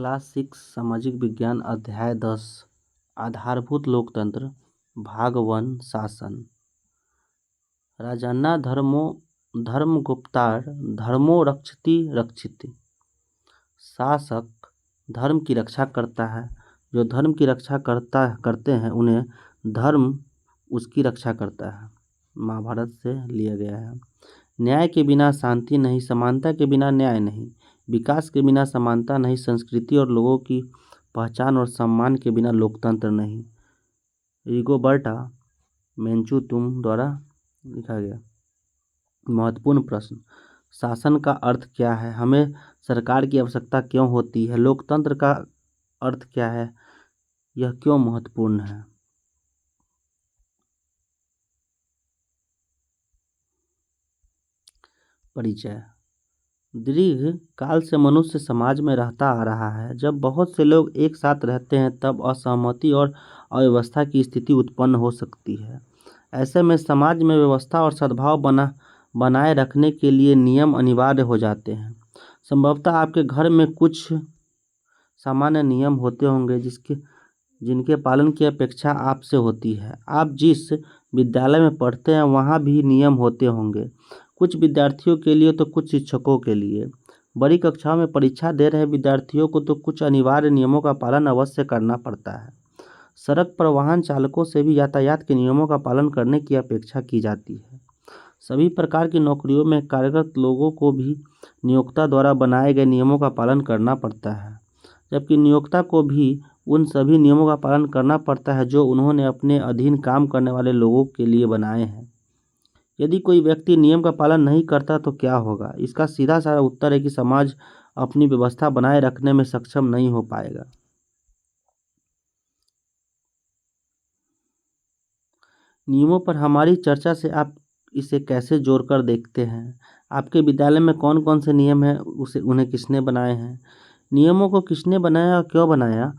Class 6 सामाजिक विज्ञान अध्याय 10 आधारभूत लोकतंत्र भाग 1 शासन। राजाना धर्मगुप्तार धर्मो रक्षति रक्षिति। शासक धर्म की रक्षा करता है। जो धर्म की रक्षा करते हैं उन्हें धर्म उसकी रक्षा करता है। महाभारत से लिया गया है। न्याय के बिना शांति नहीं, समानता के बिना न्याय नहीं, विकास के बिना समानता नहीं, संस्कृति और लोगों की पहचान और सम्मान के बिना लोकतंत्र नहीं। रिगोबर्टा मेंचू द्वारा लिखा गया। महत्वपूर्ण प्रश्न, शासन का अर्थ क्या है? हमें सरकार की आवश्यकता क्यों होती है? लोकतंत्र का अर्थ क्या है? यह क्यों महत्वपूर्ण है? परिचय। दीर्घ काल से मनुष्य समाज में रहता आ रहा है। जब बहुत से लोग एक साथ रहते हैं तब असहमति और अव्यवस्था की स्थिति उत्पन्न हो सकती है। ऐसे में समाज में व्यवस्था और सद्भाव बनाए रखने के लिए नियम अनिवार्य हो जाते हैं। संभवतः आपके घर में कुछ सामान्य नियम होते होंगे जिनके पालन की अपेक्षा आपसे होती है। आप जिस विद्यालय में पढ़ते हैं वहाँ भी नियम होते होंगे, कुछ विद्यार्थियों के लिए तो कुछ शिक्षकों के लिए। बड़ी कक्षाओं में परीक्षा दे रहे विद्यार्थियों को तो कुछ अनिवार्य नियमों का पालन अवश्य करना पड़ता है। सड़क पर वाहन चालकों से भी यातायात के नियमों का पालन करने की अपेक्षा की जाती है। सभी प्रकार की नौकरियों में कार्यरत लोगों को भी नियोक्ता द्वारा बनाए गए नियमों का पालन करना पड़ता है, जबकि नियोक्ता को भी उन सभी नियमों का पालन करना पड़ता है जो उन्होंने अपने अधीन काम करने वाले लोगों के लिए बनाए हैं। यदि कोई व्यक्ति नियम का पालन नहीं करता तो क्या होगा? इसका सीधा साधा उत्तर है कि समाज अपनी व्यवस्था बनाए रखने में सक्षम नहीं हो पाएगा। नियमों पर हमारी चर्चा से आप इसे कैसे जोड़कर देखते हैं? आपके विद्यालय में कौन कौन से नियम हैं? उन्हें किसने बनाए हैं? नियमों को किसने बनाया और क्यों बनाया?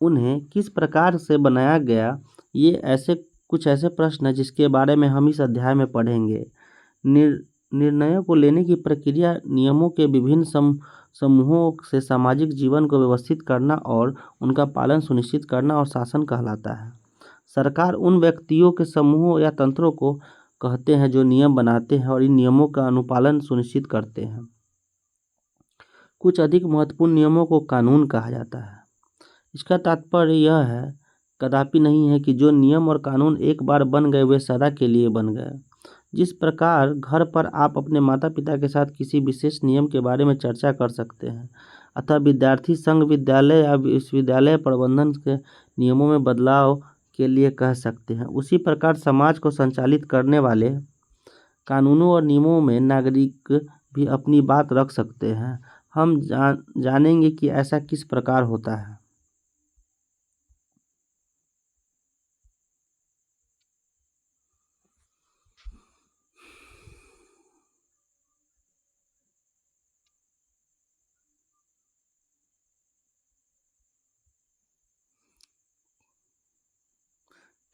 उन्हें किस प्रकार से बनाया गया? ये कुछ ऐसे प्रश्न हैं जिसके बारे में हम इस अध्याय में पढ़ेंगे। निर्णयों को लेने की प्रक्रिया नियमों के विभिन्न समूहों से सामाजिक जीवन को व्यवस्थित करना और उनका पालन सुनिश्चित करना और शासन कहलाता है। सरकार उन व्यक्तियों के समूहों या तंत्रों को कहते हैं जो नियम बनाते हैं और इन नियमों का अनुपालन सुनिश्चित करते हैं। कुछ अधिक महत्वपूर्ण नियमों को कानून कहा जाता है। इसका तात्पर्य यह है कदापि नहीं है कि जो नियम और कानून एक बार बन गए वे सदा के लिए बन गए। जिस प्रकार घर पर आप अपने माता पिता के साथ किसी विशेष नियम के बारे में चर्चा कर सकते हैं, अतः विद्यार्थी संघ विद्यालय या विश्वविद्यालय प्रबंधन के नियमों में बदलाव के लिए कह सकते हैं, उसी प्रकार समाज को संचालित करने वाले कानूनों और नियमों में नागरिक भी अपनी बात रख सकते हैं। हम जानेंगे कि ऐसा किस प्रकार होता है।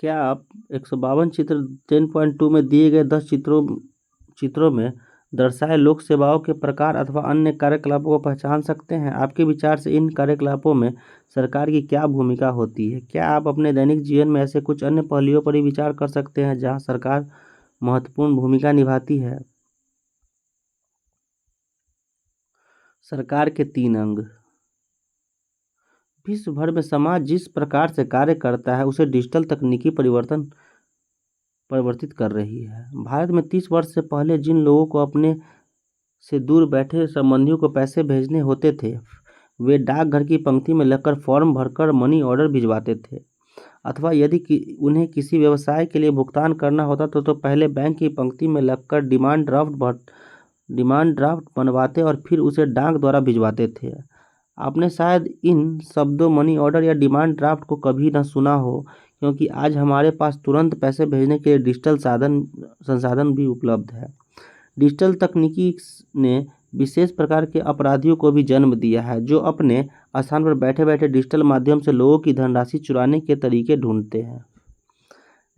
क्या आप 152 चित्र 10.2 में दिए गए 10 चित्रों में दर्शाए लोक सेवाओं के प्रकार अथवा अन्य कार्यकलापों को पहचान सकते हैं? आपके विचार से इन कार्यकलापों में सरकार की क्या भूमिका होती है? क्या आप अपने दैनिक जीवन में ऐसे कुछ अन्य पहलुओं पर भी विचार कर सकते हैं जहां सरकार महत्वपूर्ण भूमिका निभाती है? सरकार के 3 अंग। विश्व भर में समाज जिस प्रकार से कार्य करता है उसे डिजिटल तकनीकी परिवर्तित कर रही है। भारत में 30 वर्ष से पहले जिन लोगों को अपने से दूर बैठे संबंधियों को पैसे भेजने होते थे वे डाकघर की पंक्ति में लगकर फॉर्म भरकर मनी ऑर्डर भिजवाते थे, अथवा यदि उन्हें किसी व्यवसाय के लिए भुगतान करना होता तो पहले बैंक की पंक्ति में लगकर डिमांड ड्राफ्ट बनवाते और फिर उसे डाक द्वारा भिजवाते थे। आपने शायद इन शब्दों मनी ऑर्डर या डिमांड ड्राफ्ट को कभी न सुना हो, क्योंकि आज हमारे पास तुरंत पैसे भेजने के लिए डिजिटल संसाधन भी उपलब्ध है। डिजिटल तकनीकी ने विशेष प्रकार के अपराधियों को भी जन्म दिया है जो अपने स्थान पर बैठे बैठे डिजिटल माध्यम से लोगों की धनराशि चुराने के तरीके ढूंढते हैं।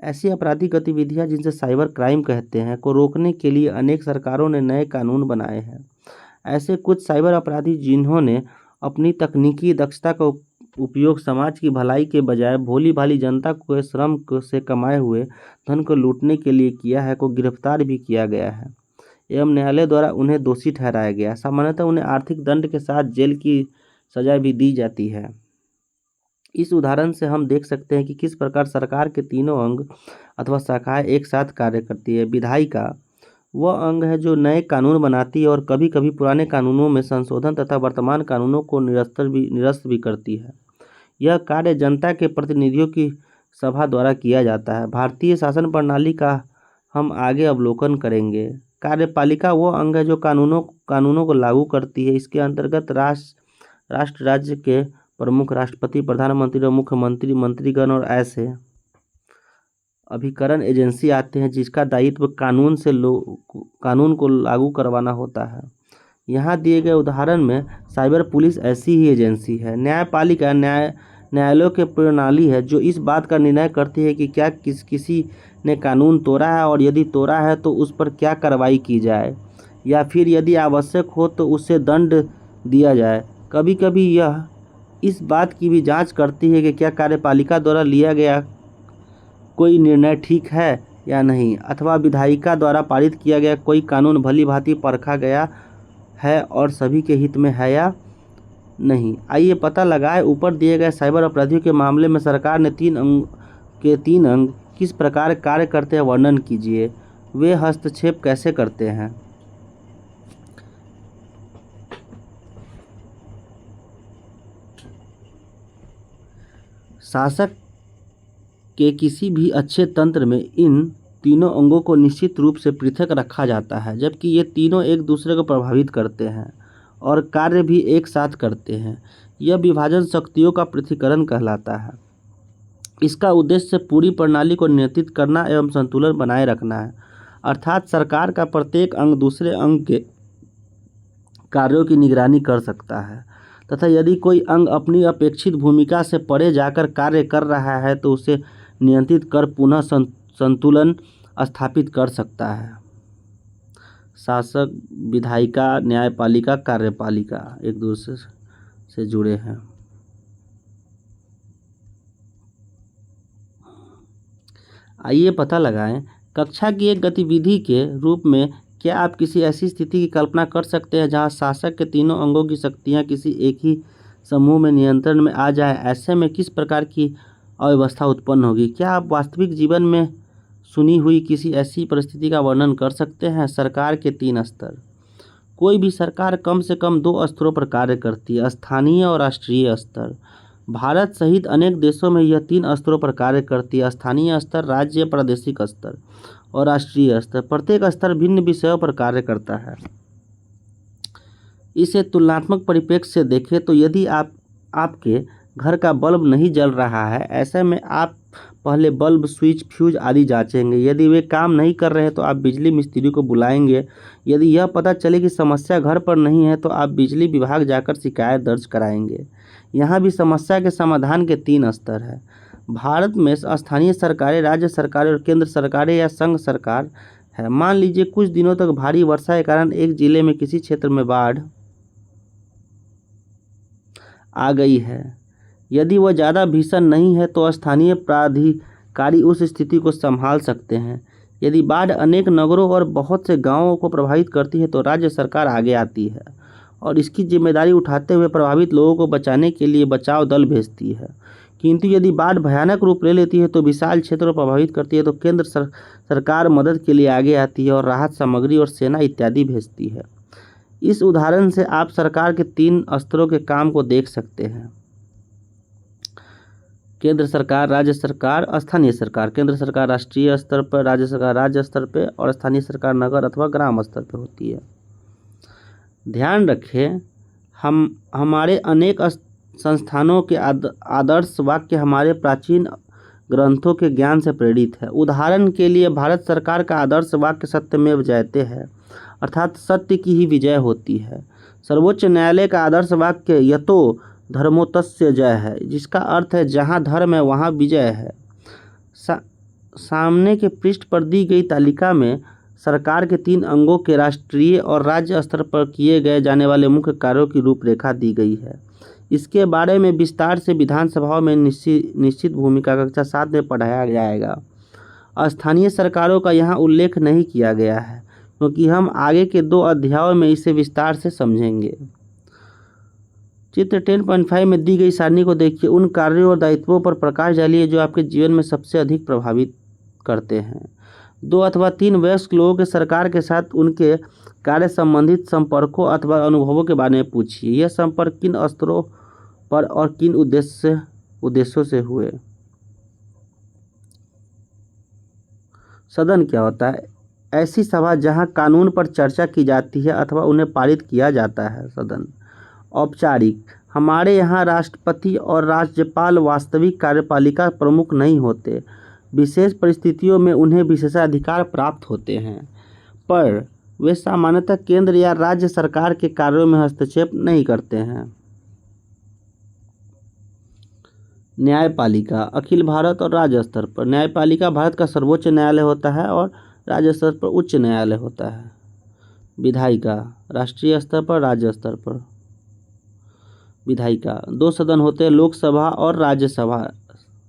ऐसी आपराधिक गतिविधियां जिनसे साइबर क्राइम कहते हैं को रोकने के लिए अनेक सरकारों ने नए कानून बनाए हैं। ऐसे कुछ साइबर अपराधी जिन्होंने अपनी तकनीकी दक्षता का उपयोग समाज की भलाई के बजाय भोली भाली जनता को श्रम से कमाए हुए धन को लूटने के लिए किया है, को गिरफ्तार भी किया गया है एवं न्यायालय द्वारा उन्हें दोषी ठहराया गया। सामान्यतः उन्हें आर्थिक दंड के साथ जेल की सजा भी दी जाती है। इस उदाहरण से हम देख सकते हैं कि किस प्रकार सरकार के तीनों अंग अथवा शाखाएं एक साथ कार्य करती है। विधायिका वह अंग है जो नए कानून बनाती है और कभी कभी पुराने कानूनों में संशोधन तथा वर्तमान कानूनों को निरस्त भी करती है। यह कार्य जनता के प्रतिनिधियों की सभा द्वारा किया जाता है। भारतीय शासन प्रणाली का हम आगे अवलोकन करेंगे। कार्यपालिका वह अंग है जो कानूनों को लागू करती है। इसके अंतर्गत राष्ट्र राज्य के प्रमुख, राष्ट्रपति, प्रधानमंत्री और मुख्यमंत्री, मंत्रीगण और ऐसे अभिकरण एजेंसी आते हैं जिसका दायित्व कानून को लागू करवाना होता है। यहाँ दिए गए उदाहरण में साइबर पुलिस ऐसी ही एजेंसी है। न्यायपालिका न्यायालयों की प्रणाली है जो इस बात का निर्णय करती है कि क्या किसी ने कानून तोड़ा है और यदि तोड़ा है तो उस पर क्या कार्रवाई की जाए या फिर यदि आवश्यक हो तो उसे दंड दिया जाए। कभी कभी यह इस बात की भी जांच करती है कि क्या कार्यपालिका द्वारा लिया गया कोई निर्णय ठीक है या नहीं, अथवा विधायिका द्वारा पारित किया गया कोई कानून भली भांति परखा गया है और सभी के हित में है या नहीं। आइए पता लगाएं ऊपर दिए गए साइबर अपराधियों के मामले में सरकार ने तीन अंग किस प्रकार कार्य करते हैं वर्णन कीजिए। वे हस्तक्षेप कैसे करते हैं। शासक के किसी भी अच्छे तंत्र में इन तीनों अंगों को निश्चित रूप से पृथक रखा जाता है, जबकि ये तीनों एक दूसरे को प्रभावित करते हैं और कार्य भी एक साथ करते हैं। यह विभाजन शक्तियों का पृथक्करण कहलाता है। इसका उद्देश्य पूरी प्रणाली को नियंत्रित करना एवं संतुलन बनाए रखना है, अर्थात सरकार का प्रत्येक अंग दूसरे अंग के कार्यों की निगरानी कर सकता है तथा यदि कोई अंग अपनी अपेक्षित भूमिका से परे जाकर कार्य कर रहा है तो उसे नियंत्रित कर पुनः संतुलन स्थापित कर सकता है। शासक, विधायिका, न्यायपालिका, कार्यपालिका एक दूसरे से जुड़े हैं। आइए पता लगाएं कक्षा की एक गतिविधि के रूप में क्या आप किसी ऐसी स्थिति की कल्पना कर सकते हैं जहां शासक के तीनों अंगों की शक्तियां किसी एक ही समूह में नियंत्रण में आ जाए। ऐसे में किस प्रकार की अव्यवस्था उत्पन्न होगी। क्या आप वास्तविक जीवन में सुनी हुई किसी ऐसी परिस्थिति का वर्णन कर सकते हैं। सरकार के 3 स्तर। कोई भी सरकार कम से कम 2 स्तरों पर कार्य करती है, स्थानीय और राष्ट्रीय स्तर। भारत सहित अनेक देशों में यह 3 स्तरों पर कार्य करती है, स्थानीय स्तर, राज्य प्रादेशिक स्तर और राष्ट्रीय स्तर। प्रत्येक स्तर भिन्न विषयों पर कार्य करता है। इसे तुलनात्मक परिप्रेक्ष्य से देखें तो यदि आपके घर का बल्ब नहीं जल रहा है, ऐसे में आप पहले बल्ब, स्विच, फ्यूज आदि जांचेंगे। यदि वे काम नहीं कर रहे हैं तो आप बिजली मिस्त्री को बुलाएंगे। यदि यह पता चले कि समस्या घर पर नहीं है तो आप बिजली विभाग जाकर शिकायत दर्ज कराएंगे। यहाँ भी समस्या के समाधान के 3 स्तर हैं। भारत में स्थानीय सरकारें, राज्य सरकारें और केंद्र सरकारें या संघ सरकार है। मान लीजिए कुछ दिनों तक भारी वर्षा के कारण एक जिले में किसी क्षेत्र में बाढ़ आ गई है। यदि वह ज़्यादा भीषण नहीं है तो स्थानीय प्राधिकारी उस स्थिति को संभाल सकते हैं। यदि बाढ़ अनेक नगरों और बहुत से गांवों को प्रभावित करती है तो राज्य सरकार आगे आती है और इसकी जिम्मेदारी उठाते हुए प्रभावित लोगों को बचाने के लिए बचाव दल भेजती है। किंतु यदि बाढ़ भयानक रूप ले लेती है तो विशाल क्षेत्रों को प्रभावित करती है तो केंद्र सरकार मदद के लिए आगे आती है और राहत सामग्री और सेना इत्यादि भेजती है। इस उदाहरण से आप सरकार के 3 स्तरों के काम को देख सकते हैं। केंद्र सरकार, राज्य सरकार, स्थानीय सरकार। केंद्र सरकार राष्ट्रीय स्तर पर, राज्य सरकार राज्य स्तर पर और स्थानीय सरकार नगर अथवा ग्राम स्तर पर होती है। ध्यान रखें, हमारे अनेक संस्थानों के आदर्श वाक्य हमारे प्राचीन ग्रंथों के ज्ञान से प्रेरित है। उदाहरण के लिए भारत सरकार का आदर्श वाक्य सत्यमेव जयते है, अर्थात सत्य की ही विजय होती है। सर्वोच्च न्यायालय का आदर्श वाक्य यतो धर्मोतस्य जय है, जिसका अर्थ है जहाँ धर्म है वहाँ विजय है। सामने के पृष्ठ पर दी गई तालिका में सरकार के 3 अंगों के राष्ट्रीय और राज्य स्तर पर किए गए जाने वाले मुख्य कार्यों की रूपरेखा दी गई है। इसके बारे में विस्तार से विधानसभाओं में निश्चित भूमिका कक्षा 7 में पढ़ाया जाएगा। स्थानीय सरकारों का यहाँ उल्लेख नहीं किया गया है क्योंकि हम आगे के 2 अध्यायों में इसे विस्तार से समझेंगे। चित्र 10.5 में दी गई सारणी को देखिए। उन कार्यों और दायित्वों पर प्रकाश डालिए जो आपके जीवन में सबसे अधिक प्रभावित करते हैं। 2 अथवा 3 वयस्क लोगों के सरकार के साथ उनके कार्य संबंधित संपर्कों अथवा अनुभवों के बारे में पूछिए। यह संपर्क किन स्तरों पर और किन उद्देश्यों से हुए। सदन क्या होता है? ऐसी सभा जहां कानून पर चर्चा की जाती है अथवा उन्हें पारित किया जाता है। सदन। औपचारिक। हमारे यहाँ राष्ट्रपति और राज्यपाल वास्तविक कार्यपालिका प्रमुख नहीं होते। विशेष परिस्थितियों में उन्हें विशेषाधिकार प्राप्त होते हैं, पर वे सामान्यतः केंद्र या राज्य सरकार के कार्यों में हस्तक्षेप नहीं करते हैं। न्यायपालिका। अखिल भारत और राज्य स्तर पर। न्यायपालिका भारत का सर्वोच्च न्यायालय होता है और राज्य स्तर पर उच्च न्यायालय होता है। विधायिका। राष्ट्रीय स्तर पर, राज्य स्तर पर। विधायिका। 2 सदन होते हैं, लोकसभा और राज्यसभा,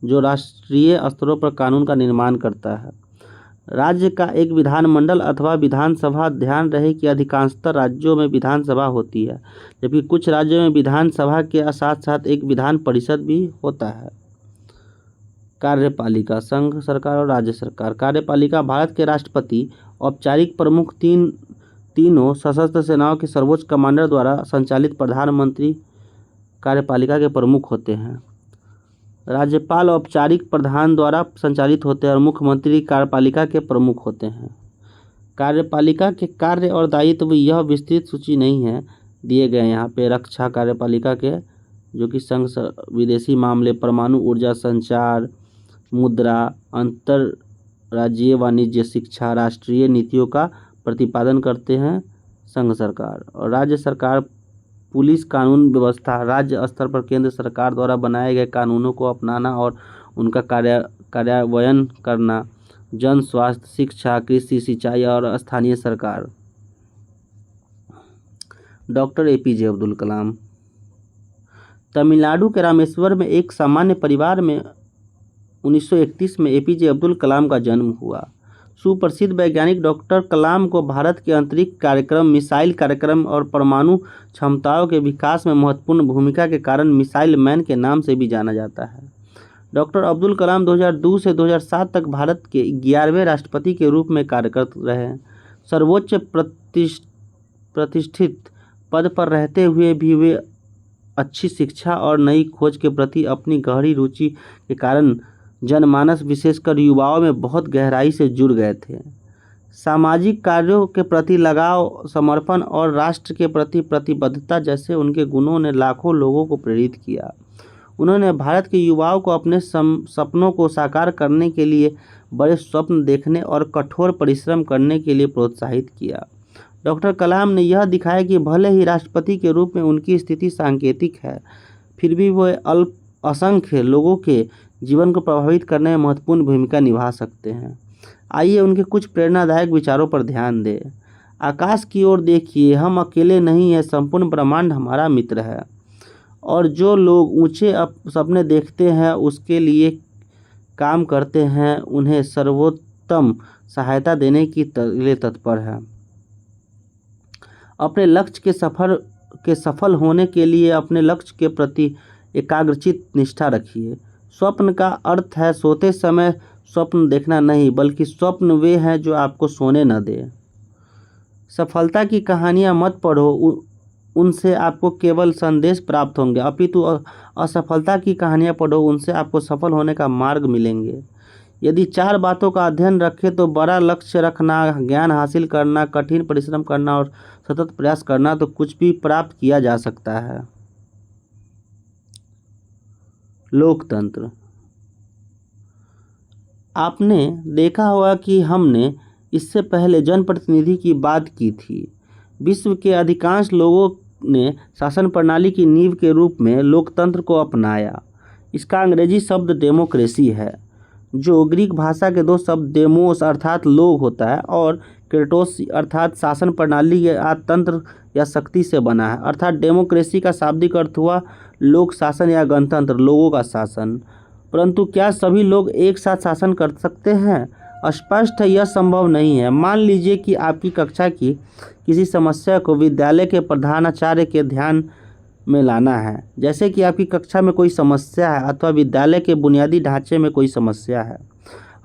जो राष्ट्रीय स्तरों पर कानून का निर्माण करता है। राज्य का एक विधानमंडल अथवा विधानसभा। ध्यान रहे कि अधिकांशतः राज्यों में विधानसभा होती है, जबकि कुछ राज्यों में विधानसभा के साथ साथ एक विधान परिषद भी होता है। कार्यपालिका। संघ सरकार और राज्य सरकार। कार्यपालिका भारत के राष्ट्रपति, औपचारिक प्रमुख, तीनों सशस्त्र सेनाओं के सर्वोच्च कमांडर द्वारा संचालित प्रधानमंत्री कार्यपालिका के प्रमुख होते हैं। राज्यपाल औपचारिक प्रधान द्वारा संचालित होते हैं और मुख्यमंत्री कार्यपालिका के प्रमुख होते हैं। कार्यपालिका के कार्य और दायित्व यह विस्तृत सूची नहीं है, दिए गए यहाँ पे। रक्षा कार्यपालिका के, जो कि संघ विदेशी मामले, परमाणु ऊर्जा, संचार, मुद्रा, अंतर्राज्यीय वाणिज्य, शिक्षा, राष्ट्रीय नीतियों का प्रतिपादन करते हैं संघ सरकार। और राज्य सरकार पुलिस, कानून व्यवस्था। राज्य स्तर पर केंद्र सरकार द्वारा बनाए गए कानूनों को अपनाना और उनका कार्यान्वयन करना। जन स्वास्थ्य, शिक्षा, कृषि, सिंचाई और स्थानीय सरकार। Doctor APJ Abdul Kalam. तमिलनाडु के रामेश्वर में एक सामान्य परिवार में 1931 में APJ अब्दुल कलाम का जन्म हुआ। सुप्रसिद्ध वैज्ञानिक डॉक्टर कलाम को भारत के अंतरिक्ष कार्यक्रम, मिसाइल कार्यक्रम और परमाणु क्षमताओं के विकास में महत्वपूर्ण भूमिका के कारण मिसाइल मैन के नाम से भी जाना जाता है। डॉक्टर अब्दुल कलाम 2002 से 2007 तक भारत के 11वें राष्ट्रपति के रूप में कार्यरत रहे। सर्वोच्च प्रतिष्ठित पद पर रहते हुए भी वे अच्छी शिक्षा और नई खोज के प्रति अपनी गहरी रुचि के कारण जनमानस, विशेषकर युवाओं में बहुत गहराई से जुड़ गए थे। सामाजिक कार्यों के प्रति लगाव, समर्पण और राष्ट्र के प्रति प्रतिबद्धता जैसे उनके गुणों ने लाखों लोगों को प्रेरित किया। उन्होंने भारत के युवाओं को अपने सपनों को साकार करने के लिए बड़े स्वप्न देखने और कठोर परिश्रम करने के लिए प्रोत्साहित किया। डॉक्टर कलाम ने यह दिखाया कि भले ही राष्ट्रपति के रूप में उनकी स्थिति सांकेतिक है, फिर भी वे असंख्य लोगों के जीवन को प्रभावित करने में महत्वपूर्ण भूमिका निभा सकते हैं। आइए उनके कुछ प्रेरणादायक विचारों पर ध्यान दें। आकाश की ओर देखिए, हम अकेले नहीं हैं, संपूर्ण ब्रह्मांड हमारा मित्र है। और जो लोग ऊंचे सपने देखते हैं, उसके लिए काम करते हैं, उन्हें सर्वोत्तम सहायता देने के लिए तत्पर है। अपने लक्ष्य के सफल होने के लिए अपने लक्ष्य के प्रति एकाग्रचित निष्ठा रखिए। स्वप्न का अर्थ है सोते समय स्वप्न देखना नहीं, बल्कि स्वप्न वे हैं जो आपको सोने न दे। सफलता की कहानियाँ मत पढ़ो, उनसे आपको केवल संदेश प्राप्त होंगे, अपितु असफलता की कहानियाँ पढ़ो, उनसे आपको सफल होने का मार्ग मिलेंगे। यदि 4 बातों का अध्ययन रखें तो बड़ा लक्ष्य रखना, ज्ञान हासिल करना, कठिन परिश्रम करना और सतत प्रयास करना, तो कुछ भी प्राप्त किया जा सकता है। लोकतंत्र। आपने देखा होगा कि हमने इससे पहले जनप्रतिनिधि की बात की थी। विश्व के अधिकांश लोगों ने शासन प्रणाली की नींव के रूप में लोकतंत्र को अपनाया। इसका अंग्रेजी शब्द डेमोक्रेसी है, जो ग्रीक भाषा के 2 शब्द डेमोस अर्थात लोग होता है और क्रेटोस अर्थात शासन प्रणाली या तंत्र या शक्ति से बना है। अर्थात डेमोक्रेसी का शाब्दिक अर्थ हुआ लोक शासन या गणतंत्र, लोगों का शासन। परंतु क्या सभी लोग एक साथ शासन कर सकते हैं? स्पष्ट है, यह संभव नहीं है। मान लीजिए कि आपकी कक्षा की किसी समस्या को विद्यालय के प्रधानाचार्य के ध्यान में लाना है, जैसे कि आपकी कक्षा में कोई समस्या है अथवा विद्यालय के बुनियादी ढांचे में कोई समस्या है,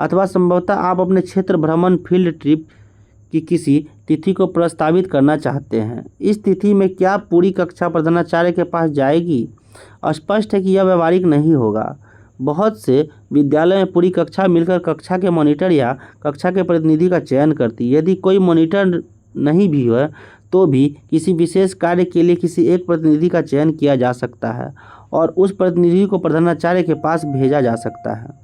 अथवा संभवतः आप अपने क्षेत्र भ्रमण फील्ड ट्रिप की किसी तिथि को प्रस्तावित करना चाहते हैं। इस तिथि में क्या पूरी कक्षा प्रधानाचार्य के पास जाएगी? स्पष्ट है कि यह व्यवहारिक नहीं होगा। बहुत से विद्यालय में पूरी कक्षा मिलकर कक्षा के मॉनिटर या कक्षा के प्रतिनिधि का चयन करती है। यदि कोई मॉनिटर नहीं भी है तो भी किसी विशेष कार्य के लिए किसी एक प्रतिनिधि का चयन किया जा सकता है और उस प्रतिनिधि को प्रधानाचार्य के पास भेजा जा सकता है।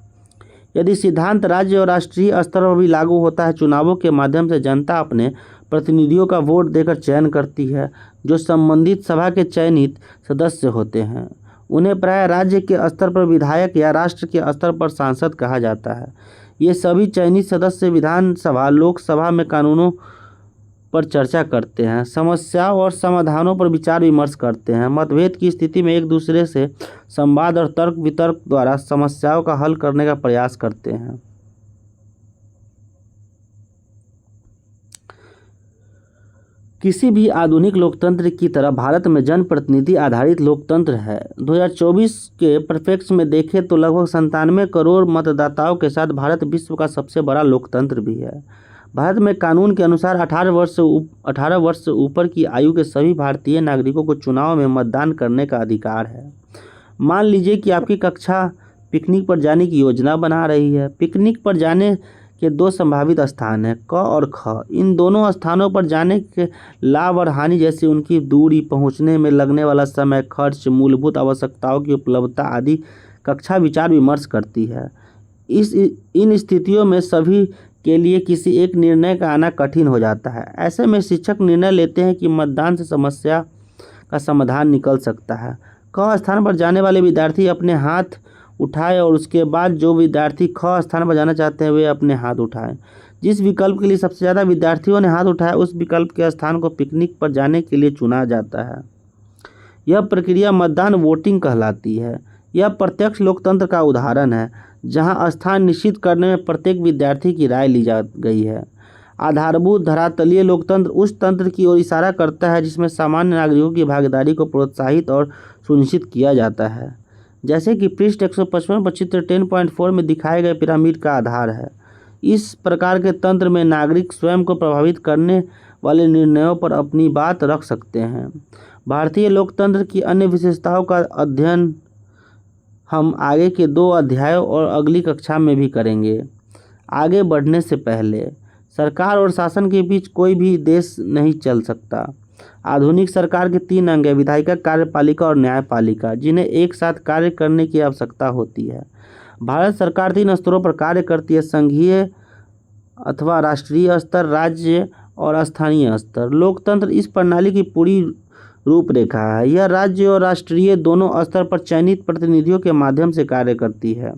यदि सिद्धांत राज्य और राष्ट्रीय स्तर पर भी लागू होता है, चुनावों के माध्यम से जनता अपने प्रतिनिधियों का वोट देकर चयन करती है, जो संबंधित सभा के चयनित सदस्य होते हैं। उन्हें प्राय राज्य के स्तर पर विधायक या राष्ट्र के स्तर पर सांसद कहा जाता है। ये सभी चयनित सदस्य विधानसभा, लोकसभा में कानूनों पर चर्चा करते हैं, समस्याओं और समाधानों पर विचार विमर्श करते हैं। मतभेद की स्थिति में एक दूसरे से संवाद और तर्क वितर्क द्वारा समस्याओं का हल करने का प्रयास करते हैं। किसी भी आधुनिक लोकतंत्र की तरह भारत में जनप्रतिनिधि आधारित लोकतंत्र है। 2024 के परिप्रेक्ष्य में देखें तो लगभग 97 करोड़ मतदाताओं के साथ भारत विश्व का सबसे बड़ा लोकतंत्र भी है। भारत में कानून के अनुसार 18 वर्ष से ऊपर की आयु के सभी भारतीय नागरिकों को चुनाव में मतदान करने का अधिकार है। मान लीजिए कि आपकी कक्षा पिकनिक पर जाने की योजना बना रही है। पिकनिक पर जाने के दो संभावित स्थान हैं, क और ख। इन दोनों स्थानों पर जाने के लाभ और हानि, जैसे उनकी दूरी, पहुंचने में लगने वाला समय, खर्च, मूलभूत आवश्यकताओं की उपलब्धता आदि कक्षा विचार विमर्श करती है। इन स्थितियों में सभी के लिए किसी एक निर्णय का आना कठिन हो जाता है। ऐसे में शिक्षक निर्णय लेते हैं कि मतदान से समस्या का समाधान निकल सकता है। क स्थान पर जाने वाले विद्यार्थी अपने हाथ उठाए और उसके बाद जो विद्यार्थी ख स्थान पर जाना चाहते हैं वे अपने हाथ उठाएं। जिस विकल्प के लिए सबसे ज़्यादा विद्यार्थियों ने हाथ उठाया उस विकल्प के स्थान को पिकनिक पर जाने के लिए चुना जाता है। यह प्रक्रिया मतदान वोटिंग कहलाती है। यह प्रत्यक्ष लोकतंत्र का उदाहरण है, जहां स्थान निश्चित करने में प्रत्येक विद्यार्थी की राय ली जा गई है। आधारभूत धरातलीय लोकतंत्र उस तंत्र की ओर इशारा करता है जिसमें सामान्य नागरिकों की भागीदारी को प्रोत्साहित और सुनिश्चित किया जाता है, जैसे कि पृष्ठ 155 पर चित्र 10.4 में दिखाए गए पिरामिड का आधार है। इस प्रकार के तंत्र में नागरिक स्वयं को प्रभावित करने वाले निर्णयों पर अपनी बात रख सकते हैं। भारतीय लोकतंत्र की अन्य विशेषताओं का अध्ययन हम आगे के 2 अध्यायों और अगली कक्षा में भी करेंगे। आगे बढ़ने से पहले, सरकार और शासन के बीच कोई भी देश नहीं चल सकता। आधुनिक सरकार के 3 अंग हैं, विधायिका, कार्यपालिका और न्यायपालिका, जिन्हें एक साथ कार्य करने की आवश्यकता होती है। भारत सरकार 3 स्तरों पर कार्य करती है: संघीय अथवा राष्ट्रीय स्तर, राज्य और स्थानीय स्तर। लोकतंत्र इस प्रणाली की पूरी रूपरेखा है। यह राज्य और राष्ट्रीय दोनों स्तर पर चयनित प्रतिनिधियों के माध्यम से कार्य करती है।